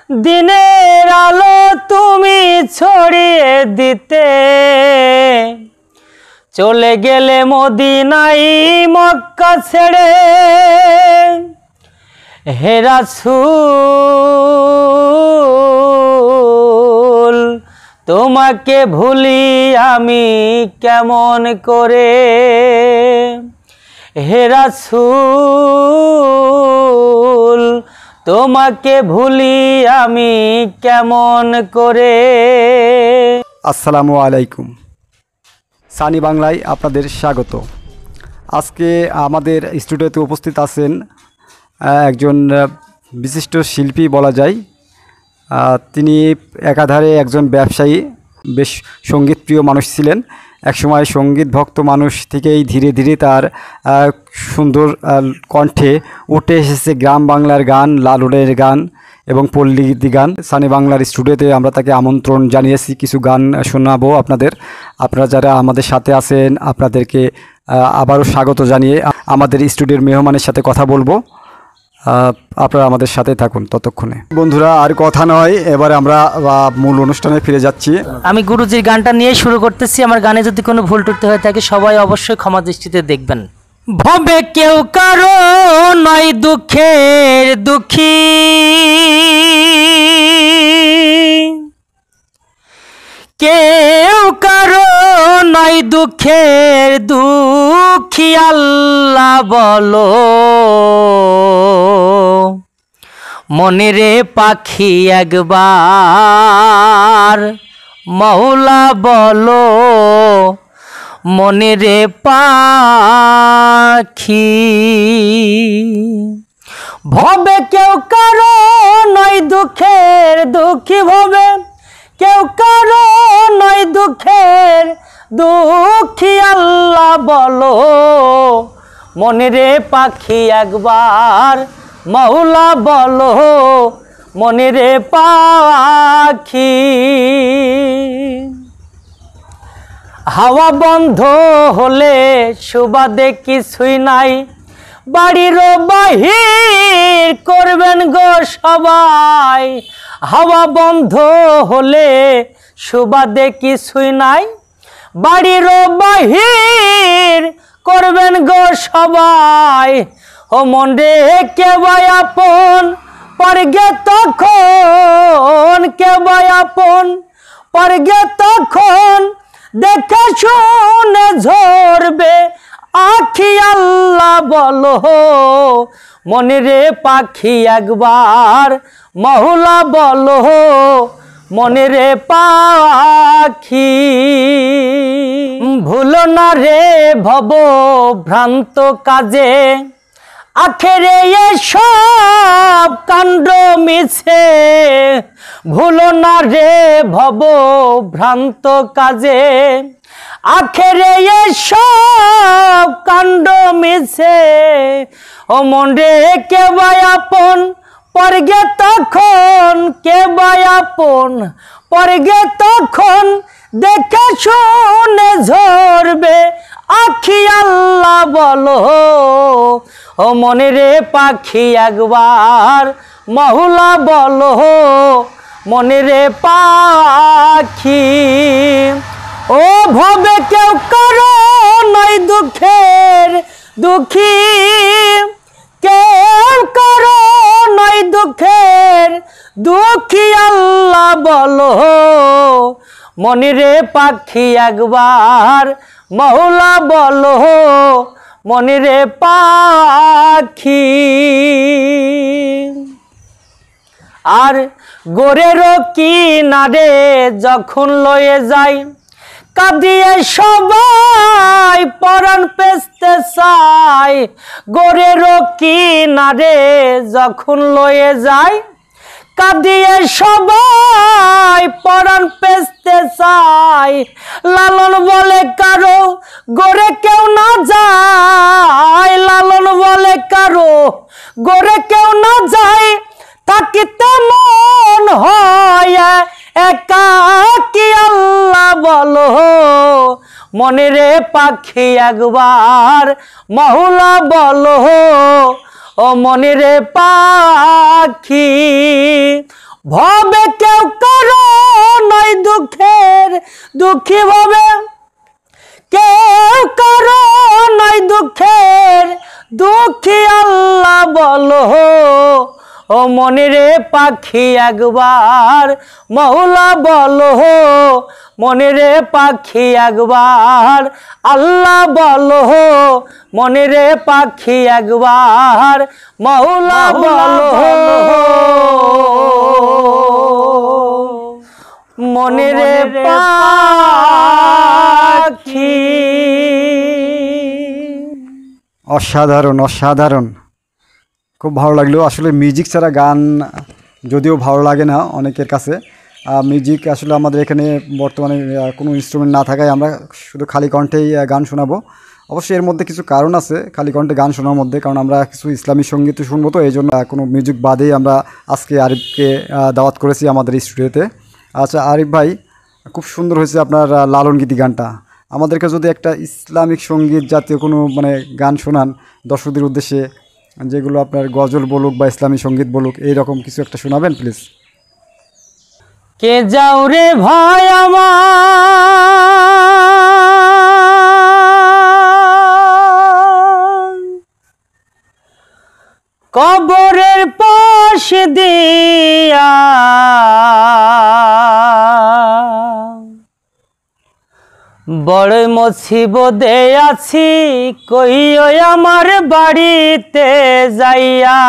দিনের আলো তুমি ছড়িয়ে দিতে চলে গেলে মদিনায় মক্কা ছেড়ে। হে রাসূল তোমাকে ভুলি আমি কেমন করে। হে রাসূল তোমাকে ভুলি আমি কেমন করে। আসসালামু আলাইকুম। সানি বাংলায় আপনাদের স্বাগত। আজকে আমাদের স্টুডিওতে উপস্থিত আছেন একজন বিশিষ্ট শিল্পী বলা যায়। তিনি একাধারে একজন ব্যবসায়ী, বেশ সঙ্গীতপ্রিয় মানুষ ছিলেন। একসময় সঙ্গীত ভক্ত মানুষ থেকেই ধীরে ধীরে তার সুন্দর কণ্ঠে উঠে এসেছে গ্রাম বাংলার গান, লালনের গান এবং পল্লীগীতি গান। সানি বাংলার স্টুডিওতে আমরা তাকে আমন্ত্রণ জানিয়েছি, কিছু গান শোনাবো আপনাদের। আপনারা যারা আমাদের সাথে আছেন আপনাদেরকে আবারও স্বাগত জানিয়ে আমাদের স্টুডিওর মেহমানের সাথে কথা বলবো। আপনারা আমাদের সাথে থাকুন ততক্ষণে। বন্ধুরা আর কথা নয়, এবারে আমরা মূল অনুষ্ঠানে ফিরে যাচ্ছি। আমি গুরুজির গানটা নিয়ে শুরু করতেছি। আমার গানে যদি কোনো ভুল টুটি হয়ে থাকে সবাই অবশ্যই ক্ষমা দৃষ্টিতে দেখবেন। ভবে কেউ কারো নয় দুঃখের দুঃখী, কেউ কারো নয় দুঃখের দুঃখী। আল্লাহ বলো মনেরে পাখি একবার, মওলা বলো মনেরে পাখি। ভবে কেউ কারো নয় দুঃখের দুঃখী, ভবে কেউ কারো নয় দুঃখের দুঃখী। আল্লাহ বলো মনেরে পাখি একবার, মওলা বলো মনেরে পাখি। হাওয়া বন্ধ হলে সুবাদে কিছুই নাই, বাড়ির বাহির করবেন গো সবাই। হাওয়া বন্ধ হলে সুবাদে কিছুই নাই, বাড়ির বাহির করবেন গো সবাই। ও মন রে কেবাই আপন পরগে তখন, কেবাই আপন পরগে তখন দেখে শুনে ঝরবে আখি। আল্লাহ বলো মনেরে পাখি একবার, মওলা বলো মনেরে পাখি। ভুলো না রে ভব ভ্রান্ত কাজে, আখেরে এসব কাণ্ড মিছে। ভুলো না রে ভব ভ্রান্ত কাজে, আখেরে এসব কাণ্ড মিছে। ও মন রে কেবাই আপন পরগে তখন, কেবাই আপন পরগে তখন দেখে শুনে ঝরবে আখি। আল্লাহ বলো ও মনেরে পাখি একবার, মওলা বলো মনেরে পাখি। ও ভবে কেউ কারো নয় দুঃখের দুঃখী, কেউ কারো নয় দুঃখের দুঃখী। আল্লাহ বলো মনেরে পাখি একবার, মওলা বলো মনেরে পাখি। আর গোরের কিনারে যখন লয়ে যাই, কাঁদিয়ে সবাই পরাণ পেছতে চাই। গোরের কিনারে যখন লয়ে যায়, কাঁদিয়ে সবাই পরাণ পেছতে চাই। লালন বলে কারো গোরে কেউ না যায়, লালন বলে কারো গোরে কেউ না যায়। থাকিতে মন হয় একাকী। আল্লাহ বলো মনেরে পাখি একবার, মওলা বলো ও মনেরে পাখি। ভবে কেউ কারো নয় দুঃখের দুঃখী ভবে কেউ কারো নয় দুঃখের দুঃখী আল্লাহ বলো ও মনেরে পাখি একবার মৌলা বলো মনেরে পাখি একবার আল্লাহ বলো মনেরে পাখি একবার মৌলা বলো মনেরে পাখি। অসাধারণ অসাধারণ, খুব ভালো লাগলো। আসলে মিউজিক ছাড়া গান যদিও ভালো লাগে না অনেকের কাছে, মিউজিক আসলে আমাদের এখানে বর্তমানে কোনো ইনস্ট্রুমেন্ট না থাকায় আমরা শুধু খালি কণ্ঠেই গান শোনাবো। অবশ্যই এর মধ্যে কিছু কারণ আছে খালি কণ্ঠে গান শোনার মধ্যে, কারণ আমরা কিছু ইসলামী সঙ্গীত শুনবো, তো এই জন্য কোনো মিউজিক বাদেই আমরা আজকে আরিফকে দাওয়াত করেছি আমাদের স্টুডিওতে। আচ্ছা আরিফ ভাই, খুব সুন্দর হয়েছে আপনার লালন গীতি গানটা। আমাদেরকে যদি একটা ইসলামিক সঙ্গীত জাতীয় কোনো মানে গান শোনান দর্শকদের উদ্দেশ্যে, যেগুলো আপনার গজল বলুক বা ইসলামী সঙ্গীত বলুক, এইরকম কিছু একটা শোনাবেন প্লিজ। কে যাও রে ভাই আমার কবরের পাশ দিয়া, বড় মুসিবতে আছি কইও আমার বাড়িতে যাইয়া।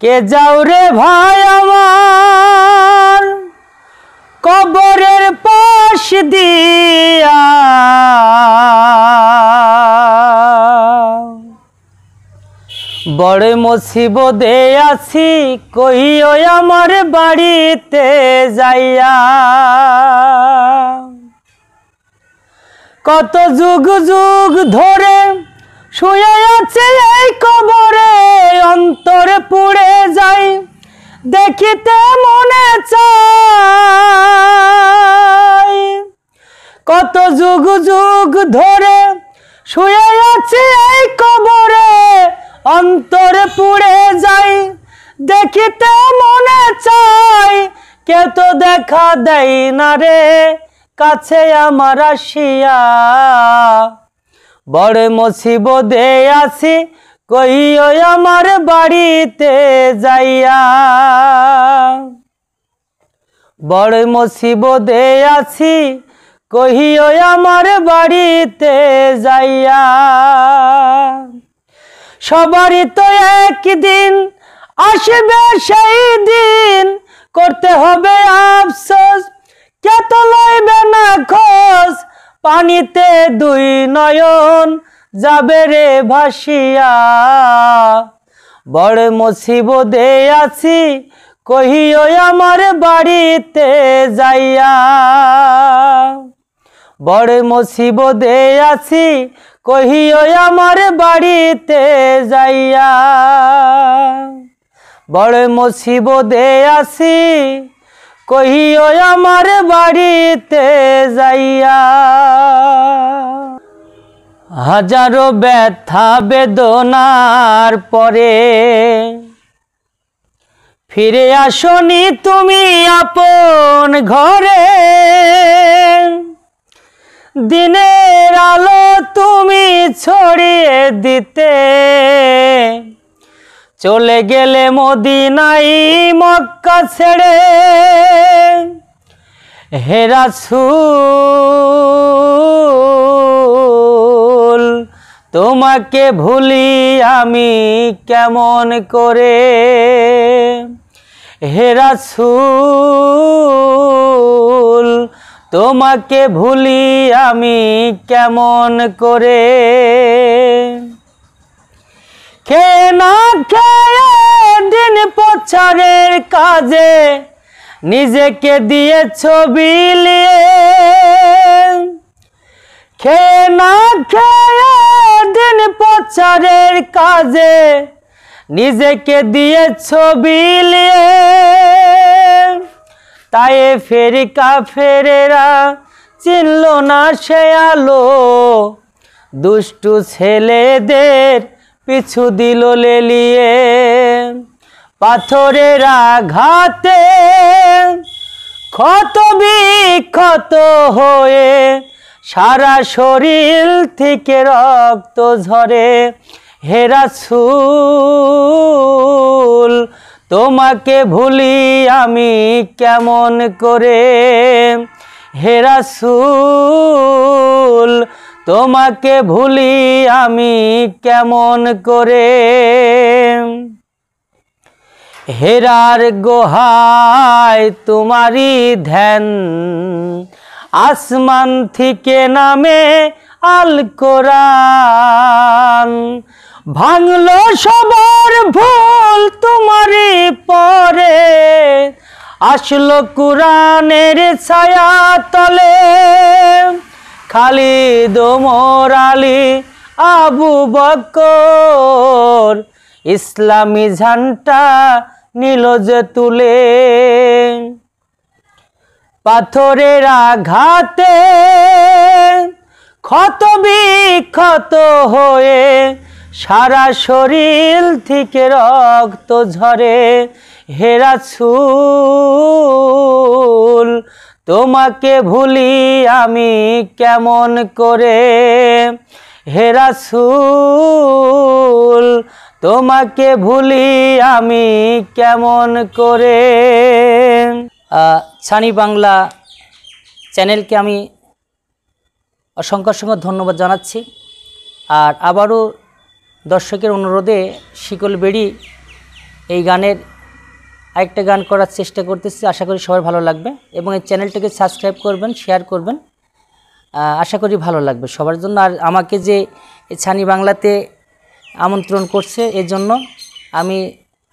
কে যাও রে ভাই আমার কবরের পাশ দিয়া, বড় মুসিবতে আছি কইও আমার বাড়িতে যাইয়া। কত যুগ যুগ ধরে শুয়ে আছে এই কবরে, অন্তরে পুড়ে যাই দেখিতে মনে চাই। কত যুগ যুগ ধরে শুয়ে আছে এই কবরে, অন্তরে পুড়ে যাই দেখিতে মনে চাই। কেউ তো দেখা দেয় না রে কাছে আমার আসিয়া, বড় মুসিবতে আছি কইও আমার বাড়িতে যাইয়া। বড় মুসিবতে আছি কইও আমার বাড়িতে যাইয়া। সবারই তো একদিন আসবে সেই দিন, করতে হবে আফসোস কে তো লইবে না খোঁজ। পানিতে দুই নয়ন যাবে রে ভাসিয়া, বড় মুসিবতে আছি কহিও আমার বাড়িতে যাইয়া। বড় মুসিবতে আছি কহিও আমার বাড়িতে যাইয়া। বড় মুসিবতে আছি কহিও আমার বাড়িতে যাইয়া। হাজারো ব্যথা বেদনার পরে ফিরে আসনি তুমি আপন ঘরে। দিনের আলো তুমি ছড়িয়ে দিতে চলে গেলে মদিনায় মক্কা ছেড়ে। হে রাসূল তোমাকে ভুলি আমি কেমন করে। হে রাসূল তোমাকে ভুলি আমি কেমন করে। খেয়ে না খেয়ে দিন প্রচারের কাজে নিজেকে দিয়েছ বিলিয়ে। খেয়ে না খেয়ে দিন প্রচারের কাজে নিজেকে দিয়েছ বিলিয়ে। তাই ফেরি কাফেরেরা চিনল না সে আলো, দুষ্টু ছেলেদের পিছু দিল লেলিয়ে। পাথরের আঘাতে ক্ষত বিক্ষত হয়ে সারা শরীর থেকে রক্ত ঝরে। হে রাসূল তোমাকে ভুলি আমি কেমন করে, হে রাসূল তোমাকে ভুলি আমি কেমন করে। হেরার গুহায় তোমারই ধ্যান, আসমান থেকে নামে আল কোরআন। ভাঙলো সবার ভুল তোমারই পরে, আসলো কোরআনের ছায়া তলে। খালিদ ওমর আলী আবু বকর ইসলামী ঝান্ডা নিল যে তুলে। পাথরের আঘাতে ক্ষত বিক্ষত হয়ে সারা শরীর থেকে রক্ত ঝরে। হে রাসূল তোমাকে ভুলি আমি কেমন করে, হে রাসূল তোমাকে ভুলি আমি কেমন করে। ছানি বাংলা চ্যানেলকে আমি অসংখ্য অসংখ্য ধন্যবাদ জানাচ্ছি। আর আবারও দর্শকের অনুরোধে শিকল বেড়ি এই গানের আরেকটা গান করার চেষ্টা করতেছি। আশা করি সবার ভালো লাগবে এবং এই চ্যানেলটাকে সাবস্ক্রাইব করবেন, শেয়ার করবেন। আশা করি ভালো লাগবে সবার জন্য। আর আমাকে যে ছানি বাংলাতে আমন্ত্রণ করছে এর জন্য আমি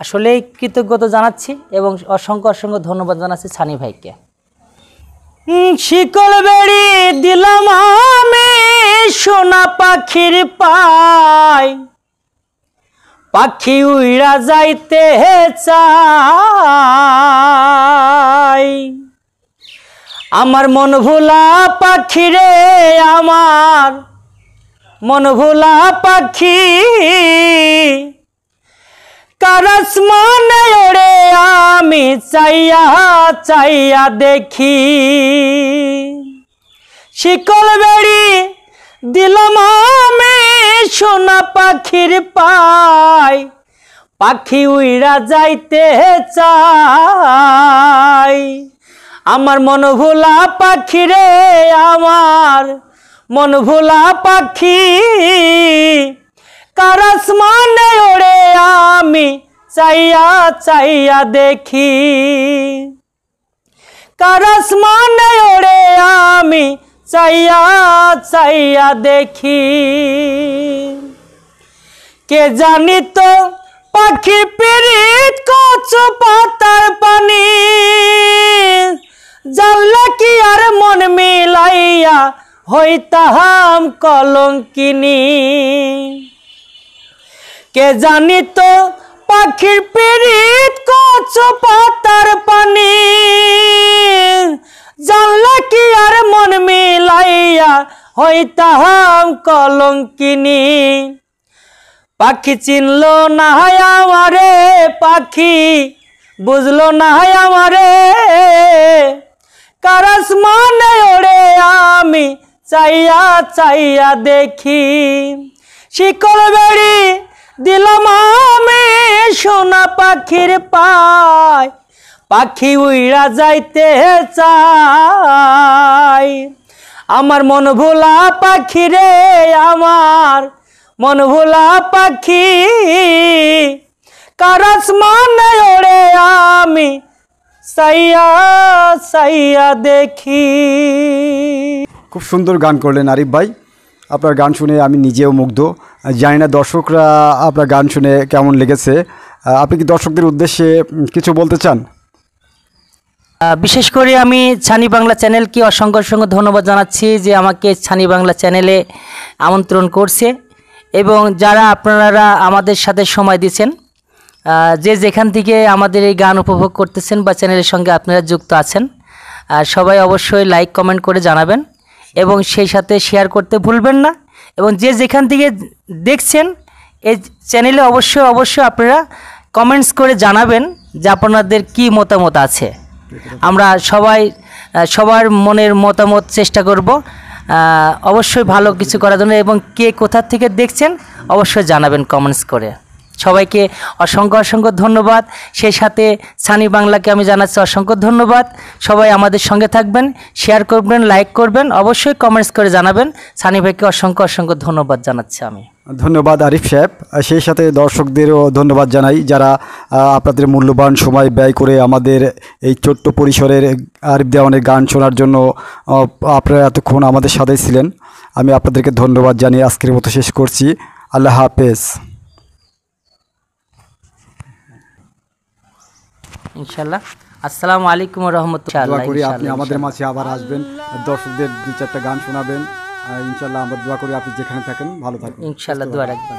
আসলেই কৃতজ্ঞতা জানাচ্ছি এবং অসংখ্য অসংখ্য ধন্যবাদ জানাচ্ছি ছানি ভাইকে। শিকল বেড়ি দিলাম আমি সোনা পাখির পায়, পাখি উইড়া যাইতে চাই। আমার মন ভোলা পাখি রে, আমার মন ভোলা পাখি, কার আসমানে ওড়ে আমি চাইয়া চাইয়া দেখি। শিকল বেড়ি দিলাম আমি সোনা পাখির পায়, পাখি উইড়া যাইতে চাই। আমার মন ভোলা পাখি রে, আমার মন ভোলা পাখি, কার আসমানে ওড়ে আমি চাইয়া চাইয়া দেখি। কার আসমানে ওড়ে আমি চাইয়া চাইয়া দেখি। কে জানি তো পাখির পিরিত কচু পাতার পানি, জানলা কি আর মন মিলাইয়া হইতাম কলঙ্কিনী। কে জানি তো পাখির পিরিত কচু পাতার পানি, জানলা কি আর মন মিলাইয়া হইতাম কলঙ্কিনী। পাখি চিনলো না আমারে, পাখি বুঝলো না আমারে, কার আসমানে ওড়ে আমি চাইয়া চাইয়া দেখি। শিকল বেড়ি দিলাম আমি সোনা পাখির পায়, পাখি উইড়া যাইতে চাই। আমার মন ভোলা পাখি রে, আমার মন ভোলা পাখি, কার আসমানে ওড়ে আমি চাইয়া চাইয়া দেখি। খুব সুন্দর গান করলেন আরিফ ভাই। আপনার গান শুনে আমি নিজেও মুগ্ধ। জানি না দর্শকরা আপনার গান শুনে কেমন লেগেছে। আপনি কি দর্শকদের উদ্দেশ্যে কিছু বলতে চান? বিশেষ করে আমি ছানি বাংলা চ্যানেলকে অসংখ্য অসংখ্য ধন্যবাদ জানাচ্ছি যে আমাকে ছানি বাংলা চ্যানেলে আমন্ত্রণ করছে এবং যারা আপনারা আমাদের সাথে সময় দিচ্ছেন, যে যেখান থেকে আমাদের এই গান উপভোগ করতেছেন বা চ্যানেলের সঙ্গে আপনারা যুক্ত আছেন, সবাই অবশ্যই লাইক কমেন্ট করে জানাবেন এবং সেই সাথে শেয়ার করতে ভুলবেন না। এবং যে যেখান থেকে দেখছেন এই চ্যানেলে অবশ্যই আপনারা কমেন্টস করে জানাবেন যে আপনাদের কি মতামত আছে। আমরা সবার মনের মতামত চেষ্টা করব অবশ্যই ভালো কিছু করার জন্য, এবং কে কোথা থেকে দেখছেন অবশ্যই জানাবেন কমেন্টস করে। সবাইকে অসংখ্য ধন্যবাদ। সেই সাথে সানি বাংলাকে আমি জানাচ্ছি অসংখ্য ধন্যবাদ। সবাই আমাদের সঙ্গে থাকবেন, শেয়ার করবেন, লাইক করবেন, অবশ্যই কমেন্টস করে জানাবেন। সানি ভাইকে অসংখ্য ধন্যবাদ জানাচ্ছি আমি। ধন্যবাদ আরিফ সাহেব। সেই সাথে দর্শকদেরও ধন্যবাদ জানাই, যারা আপনাদের মূল্যবান সময় ব্যয় করে আমাদের এই ছোট্ট পরিসরের আরিফ দেওয়ানের গান শোনার জন্য আপনারা এতক্ষণ আমাদের সাথে ছিলেন। আমি আপনাদেরকে ধন্যবাদ জানিয়ে আজকের মতো শেষ করছি। আল্লাহ হাফেজ। ইনশাল্লাহ। আসসালামু আলাইকুম রহমতুল্লাহ। দোয়া করি আপনি আমাদের মাঝে আবার আসবেন, দর্শকদের 2-4টা গান শোনাবেন। ইনশাল্লাহ আমরা দোয়া করি আপনি যেখানে থাকেন ভালো থাকবেন। ইনশাল্লাহ দোয়া রাখবেন।